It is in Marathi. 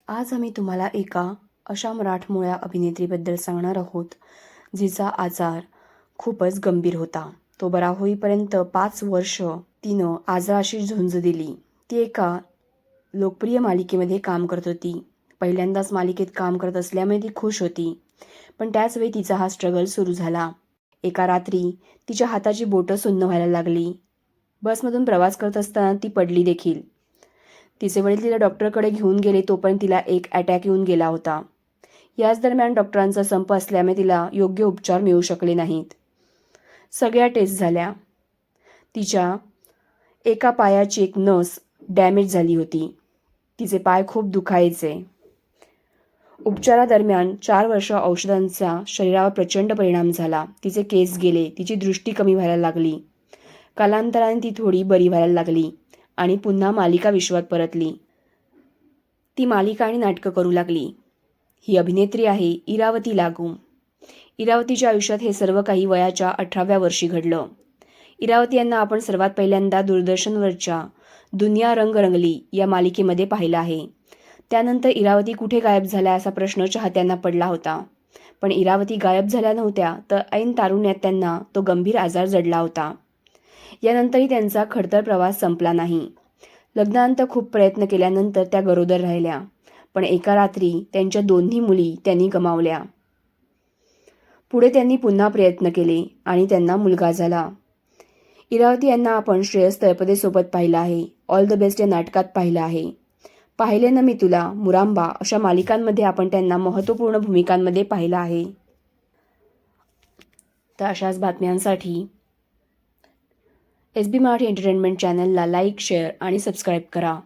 आज आम्ही तुम्हाला एका अशा मराठमोळ्या अभिनेत्रीबद्दल सांगणार आहोत, जिचा आजार खूपच गंभीर होता. तो बरा होईपर्यंत 5 वर्ष तिनं आजाराशी झुंज दिली. ती एका लोकप्रिय मालिकेमध्ये काम करत होती. पहिल्यांदाच मालिकेत काम करत असल्यामुळे ती खुश होती. पण त्याच वेळी तिचा हा स्ट्रगल सुरू झाला. एका रात्री तिच्या हाताची बोटं सुन्न व्हायला लागली. बसमधून प्रवास करत असताना ती पडली देखील. तिचे वडील तिला डॉक्टरकडे घेऊन गेले तोपर्यंत तिला एक अटॅक येऊन गेला होता. याच दरम्यान डॉक्टरांचा संप असल्यामुळे तिला योग्य उपचार मिळू शकले नाहीत. सगळ्या टेस्ट झाल्या. तिच्या एका पायाची एक नस डॅमेज झाली होती. तिचे पाय खूप दुखायचे. उपचारादरम्यान 4 वर्ष औषधांचा शरीरावर प्रचंड परिणाम झाला. तिचे केस गेले. तिची दृष्टी कमी व्हायला लागली. कालांतराने ती थोडी बरी व्हायला लागली आणि पुन्हा मालिका विश्वात परतली. ती मालिका आणि नाटकं करू लागली. ही अभिनेत्री आहे इरावती लागू. इरावतीच्या आयुष्यात हे सर्व काही वयाच्या 18व्या वर्षी घडलं. इरावती यांना आपण सर्वात पहिल्यांदा दूरदर्शनवरच्या दुनिया रंग रंगली या मालिकेमध्ये पाहिलं आहे. त्यानंतर इरावती कुठे गायब झाल्या असा प्रश्न चाहत्यांना पडला होता. पण इरावती गायब झाल्या नव्हत्या, तर ऐन तारुण्यात त्यांना तो गंभीर आजार जडला होता. यानंतरही त्यांचा खडतर प्रवास संपला नाही. लग्नानंतर खूप प्रयत्न केल्यानंतर त्या गरोदर राहिल्या. पण एका रात्री त्यांच्या दोन्ही मुली त्यांनी गमावल्या. पुढे त्यांनी पुन्हा प्रयत्न केले आणि त्यांना मुलगा झाला. इरावती यांना आपण श्रेयस तळपदेसोबत पाहिलं आहे. ऑल द बेस्ट या नाटकात पाहिलं आहे. पाहिले ना मी तुला, मुरांबा अशा मालिकांमध्ये आपण त्यांना महत्त्वपूर्ण भूमिकांमध्ये पाहिलं आहे. तर अशाच बातम्यांसाठी SB मराठी एंटरटेनमेंट चॅनलला लाईक, शेअर आणि सबस्क्राईब करा.